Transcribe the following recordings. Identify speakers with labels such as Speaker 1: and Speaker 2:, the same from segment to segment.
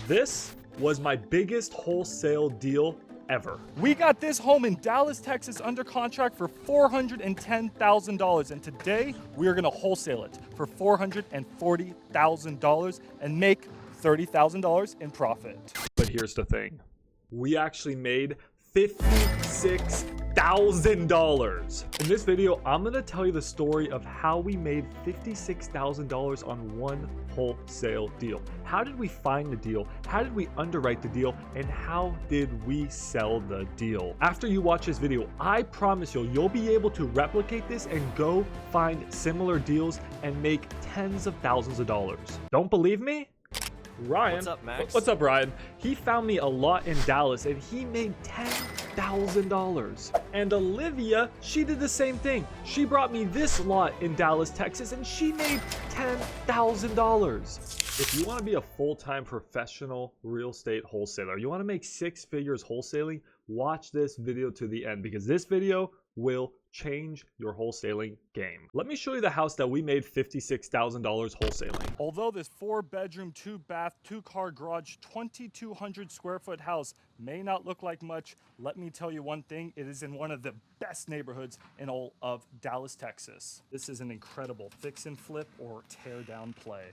Speaker 1: This was my biggest wholesale deal ever.
Speaker 2: We got this home in Dallas, Texas under contract for $410,000, and today we are gonna wholesale it for $440,000 and make $30,000 in profit.
Speaker 1: But here's the thing. We actually made $56,000. In this video, I'm gonna tell you the story of how we made $56,000 on one wholesale deal. How did we find the deal? How did we underwrite the deal? And how did we sell the deal? After you watch this video, I promise you'll be able to replicate this and go find similar deals and make tens of thousands of dollars. Don't believe me? Ryan.
Speaker 3: What's up, Max?
Speaker 1: What's up, Ryan? He found me a lot in Dallas and he made $10,000. And Olivia, she did the same thing. She brought me this lot in Dallas, Texas, and she made $10,000. If you want to be a full-time professional real estate wholesaler, you want to make 6 figures wholesaling, watch this video to the end because this video will change your wholesaling game. Let me show you the house that we made $56,000 wholesaling.
Speaker 2: Although this 4-bedroom, 2-bath, 2-car garage, 2,200 square foot house may not look like much, let me tell you one thing, it is in one of the best neighborhoods in all of Dallas, Texas. This is an incredible fix and flip or tear down play.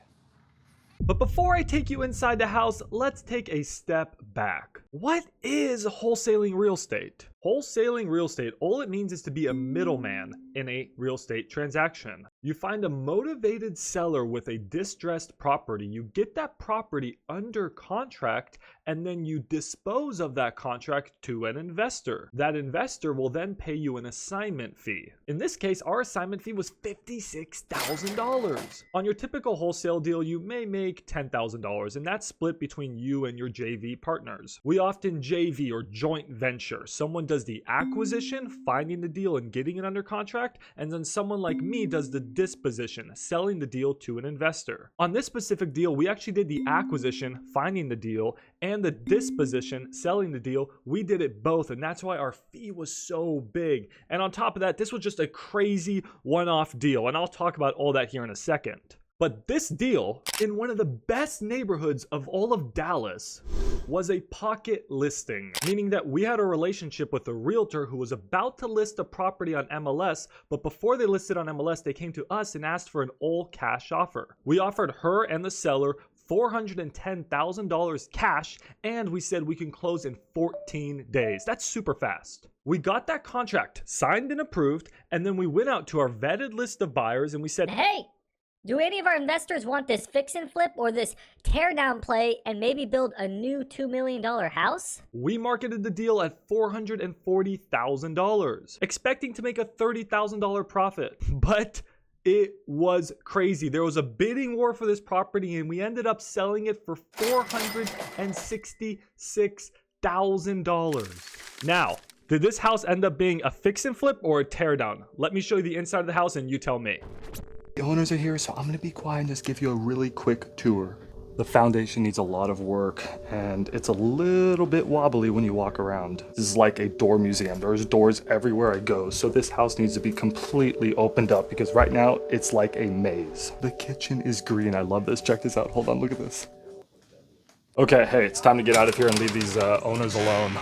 Speaker 1: But before I take you inside the house, let's take a step back. What is wholesaling real estate? Wholesaling real estate, all it means is to be a middleman in a real estate transaction. You find a motivated seller with a distressed property, you get that property under contract, and then you dispose of that contract to an investor. That investor will then pay you an assignment fee. In this case, our assignment fee was $56,000. On your typical wholesale deal, you may make $10,000, and that's split between you and your JV partners. We often JV or joint venture. Someone does the acquisition, finding the deal and getting it under contract, and then someone like me does the disposition, selling the deal to an investor. On this specific deal, we actually did the acquisition, finding the deal, and the disposition, selling the deal. We did it both, and that's why our fee was so big. And on top of that, this was just a crazy one-off deal, and I'll talk about all that here in a second. But this deal, in one of the best neighborhoods of all of Dallas, was a pocket listing, meaning that we had a relationship with a realtor who was about to list a property on MLS, but before they listed on MLS, they came to us and asked for an all-cash offer. We offered her and the seller $410,000 cash, and we said we can close in 14 days. That's super fast. We got that contract signed and approved, and then we went out to our vetted list of buyers and we said,
Speaker 4: hey, do any of our investors want this fix and flip or this tear down play and maybe build a new $2 million house?
Speaker 1: We marketed the deal at $440,000, expecting to make a $30,000 profit. But it was crazy. There was a bidding war for this property and we ended up selling it for $466,000. Now, did this house end up being a fix and flip or a tear down? Let me show you the inside of the house and you tell me.
Speaker 2: The owners are here, so I'm gonna be quiet and just give you a really quick tour. The foundation needs a lot of work and it's a little bit wobbly when you walk around. This is like a door museum. There's doors everywhere I go. So this house needs to be completely opened up because right now it's like a maze. The kitchen is green. I love this. Check this out. Hold on, look at this. Okay, hey, it's time to get out of here and leave these owners alone.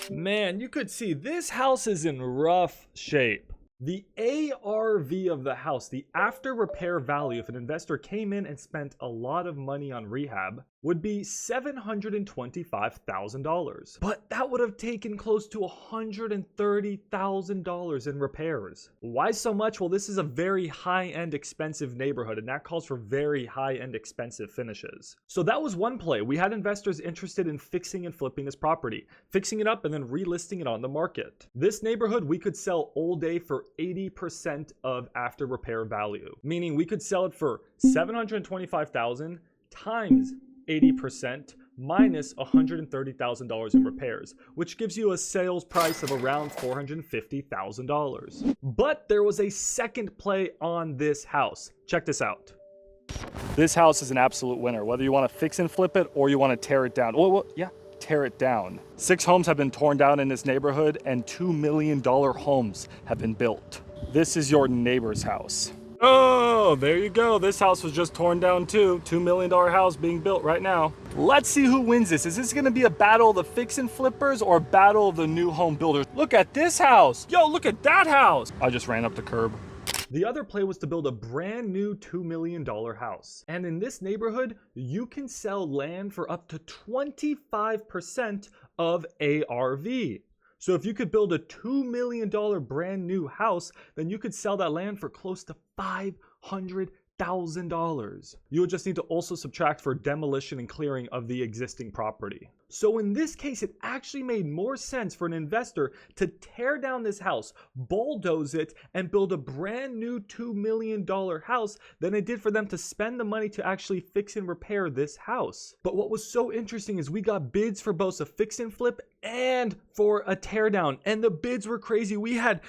Speaker 1: Man, you could see this house is in rough shape. The ARV of the house, the after repair value, if an investor came in and spent a lot of money on rehab, would be $725,000. But that would have taken close to $130,000 in repairs. Why so much? Well, this is a very high-end expensive neighborhood, and that calls for very high-end expensive finishes. So that was one play. We had investors interested in fixing and flipping this property, fixing it up and then relisting it on the market. This neighborhood, we could sell all day for 80% of after repair value, meaning we could sell it for $725,000 times 80% minus $130,000 in repairs, which gives you a sales price of around $450,000. But there was a second play on this house. Check this out.
Speaker 2: This house is an absolute winner, whether you want to fix and flip it or you want to tear it down. Well, yeah, tear it down. 6 homes have been torn down in this neighborhood and $2 million homes have been built. This is your neighbor's house. Oh, there you go. This house was just torn down too. $2 million house being built right now. Let's see who wins this. Is this gonna be a battle of the fix and flippers or a battle of the new home builders? Look at this house. Yo, look at that house. I just ran up the curb.
Speaker 1: The other play was to build a brand new $2 million house. And in this neighborhood, you can sell land for up to 25% of ARV. So if you could build a $2 million brand new house, then you could sell that land for close to $500,000. You would just need to also subtract for demolition and clearing of the existing property. So in this case, it actually made more sense for an investor to tear down this house, bulldoze it, and build a brand new $2 million house than it did for them to spend the money to actually fix and repair this house. But what was so interesting is we got bids for both a fix and flip and for a tear down, and the bids were crazy. We had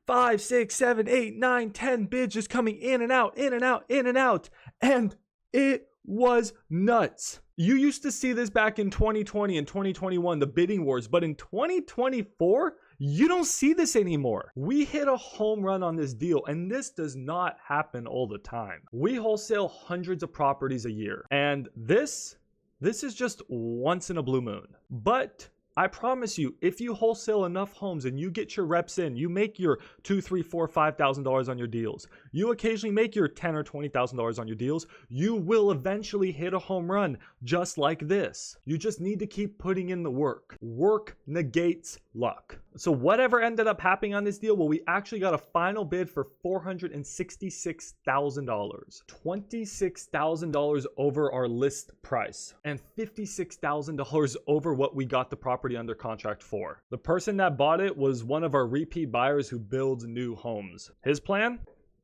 Speaker 1: 5, 6, 7, 8, 9, 10 bids just coming in and out, in and out, in and out. And it was nuts. You used to see this back in 2020 and 2021, the bidding wars, but in 2024, you don't see this anymore. We hit a home run on this deal, and this does not happen all the time. We wholesale hundreds of properties a year, and this is just once in a blue moon. But I promise you, if you wholesale enough homes and you get your reps in, you make your $2,000, $3,000, $4,000, $5,000 on your deals. You occasionally make your $10,000 or $20,000 on your deals. You will eventually hit a home run just like this. You just need to keep putting in the work. Work negates luck. So whatever ended up happening on this deal, well, we actually got a final bid for $466,000, $26,000 over our list price, and $56,000 over what we got the property under contract for. The person that bought it was one of our repeat buyers who builds new homes. His plan?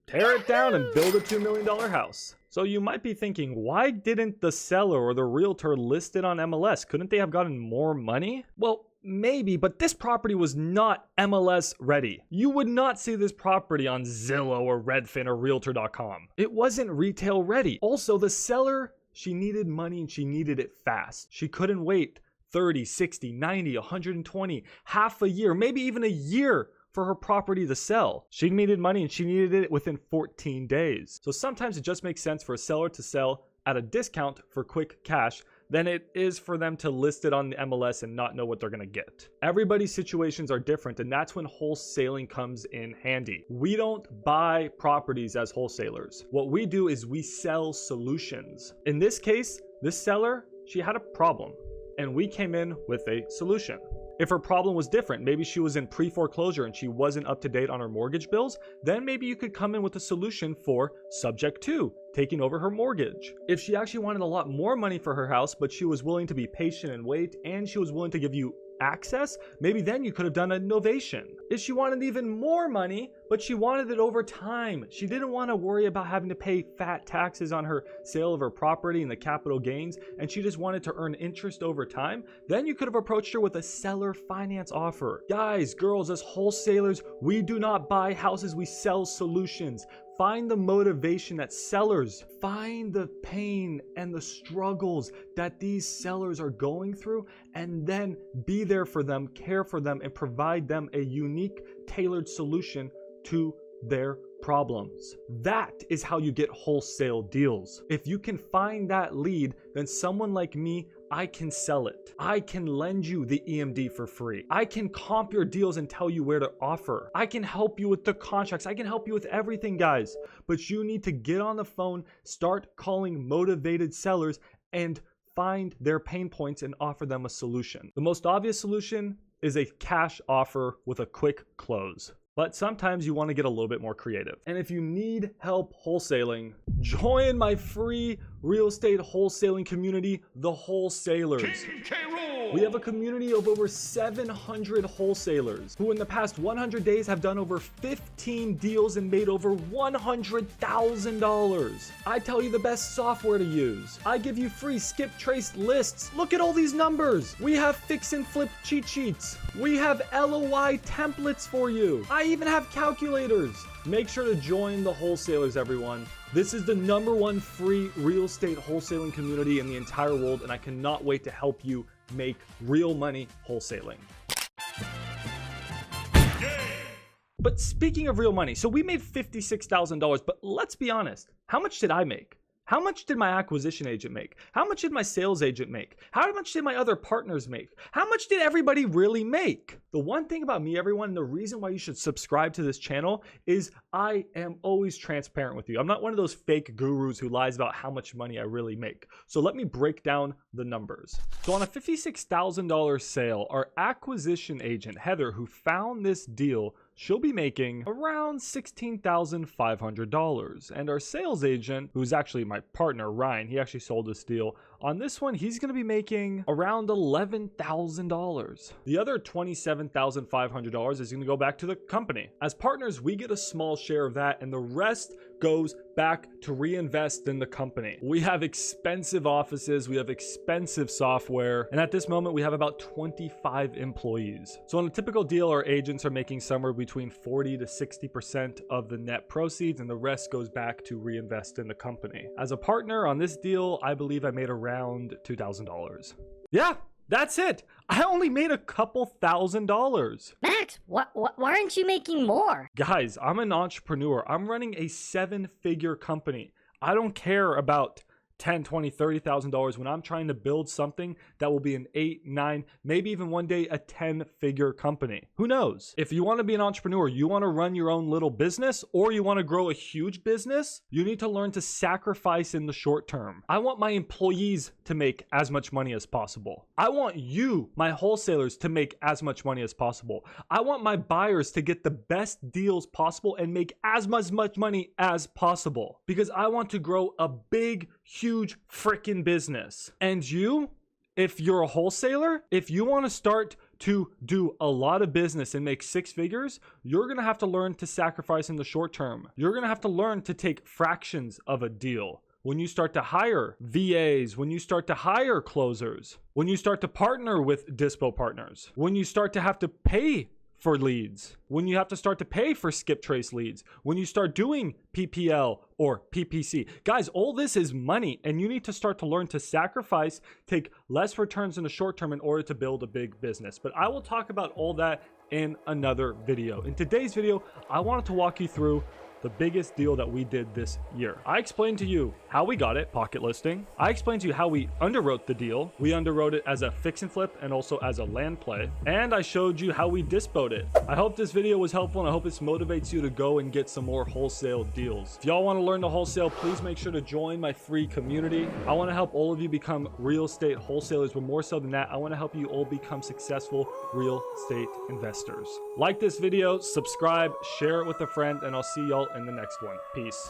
Speaker 1: Tear it down and build a $2 million house. So you might be thinking, why didn't the seller or the realtor list it on MLS? Couldn't they have gotten more money? Well, maybe, but this property was not MLS ready. You would not see this property on Zillow or Redfin or Realtor.com. It wasn't retail ready. Also, the seller, she needed money and she needed it fast. She couldn't wait 30, 60, 90, 120, half a year, maybe even a year for her property to sell. She needed money and she needed it within 14 days. So sometimes it just makes sense for a seller to sell at a discount for quick cash than it is for them to list it on the MLS and not know what they're gonna get. Everybody's situations are different, and that's when wholesaling comes in handy. We don't buy properties as wholesalers. What we do is we sell solutions. In this case, this seller, she had a problem, and we came in with a solution. If her problem was different, maybe she was in pre-foreclosure and she wasn't up to date on her mortgage bills, then maybe you could come in with a solution for subject to taking over her mortgage. If she actually wanted a lot more money for her house, but she was willing to be patient and wait, and she was willing to give you access, maybe then you could have done a novation. If she wanted even more money, but she wanted it over time, she didn't want to worry about having to pay fat taxes on her sale of her property and the capital gains, and she just wanted to earn interest over time, then you could have approached her with a seller finance offer. Guys, girls, as wholesalers, we do not buy houses, we sell solutions. Find the motivation that sellers, find the pain and the struggles that these sellers are going through, and then be there for them, care for them, and provide them a unique, tailored solution to their problems. That is how you get wholesale deals. If you can find that lead, then someone like me, I can sell it. I can lend you the EMD for free. I can comp your deals and tell you where to offer. I can help you with the contracts. I can help you with everything, guys. But you need to get on the phone, start calling motivated sellers, and find their pain points and offer them a solution. The most obvious solution is a cash offer with a quick close. But sometimes you want to get a little bit more creative. And if you need help wholesaling, join my free real estate wholesaling community, the Wholesalers. We have a community of over 700 wholesalers who in the past 100 days have done over 15 deals and made over $100,000. I tell you the best software to use. I give you free skip trace lists. Look at all these numbers. We have fix and flip cheat sheets. We have LOI templates for you. I even have calculators. Make sure to join the Wholesalers, everyone. This is the #1 free real estate wholesaling community in the entire world, and I cannot wait to help you make real money wholesaling. But But speaking of real money, so we made $56,000, but let's be honest, how much did I make? How much did my acquisition agent make? How much did my sales agent make? How much did my other partners make? How much did everybody really make? The one thing about me, everyone, the reason why you should subscribe to this channel is I am always transparent with you. I'm not one of those fake gurus who lies about how much money I really make. So let me break down the numbers. So on a $56,000 sale, our acquisition agent, Heather, who found this deal, she'll be making around $16,500. And our sales agent, who's actually my partner, Ryan, he actually sold this deal. On this one, he's going to be making around $11,000. The other $27,500 is going to go back to the company. As partners, we get a small share of that, and the rest goes back to reinvest in the company. We have expensive offices, we have expensive software, and at this moment we have about 25 employees. So on a typical deal, our agents are making somewhere between 40 to 60% of the net proceeds, and the rest goes back to reinvest in the company. As a partner on this deal, I believe I made around $2,000. Yeah, that's it. I only made a couple $1,000s.
Speaker 4: Max, why aren't you making more?
Speaker 1: Guys, I'm an entrepreneur. I'm running a 7-figure company. I don't care about $10, $20, $30,000 when I'm trying to build something that will be an 8, 9, maybe even one day a 10-figure company. Who knows? If you want to be an entrepreneur, you want to run your own little business, or you want to grow a huge business, you need to learn to sacrifice in the short term. I want my employees to make as much money as possible. I want you, my wholesalers, to make as much money as possible. I want my buyers to get the best deals possible and make as much money as possible, because I want to grow a big, huge freaking business. And you, if you're a wholesaler, if you want to start to do a lot of business and make 6 figures, you're going to have to learn to sacrifice in the short term. You're going to have to learn to take fractions of a deal. When you start to hire VAs, when you start to hire closers, when you start to partner with dispo partners, when you start to have to pay for leads, when you have to start to pay for skip trace leads, when you start doing PPL or PPC. Guys, all this is money, and you need to start to learn to sacrifice, take less returns in the short term in order to build a big business. But I will talk about all that in another video. In today's video, I wanted to walk you through the biggest deal that we did this year. I explained to you how we got it, pocket listing. I explained to you how we underwrote the deal. We underwrote it as a fix and flip and also as a land play. And I showed you how we dispoed it. I hope this video was helpful, and I hope this motivates you to go and get some more wholesale deals. If y'all want to learn to wholesale, please make sure to join my free community. I want to help all of you become real estate wholesalers, but more so than that, I want to help you all become successful real estate investors. Like this video, subscribe, share it with a friend, and I'll see y'all in the next one. Peace.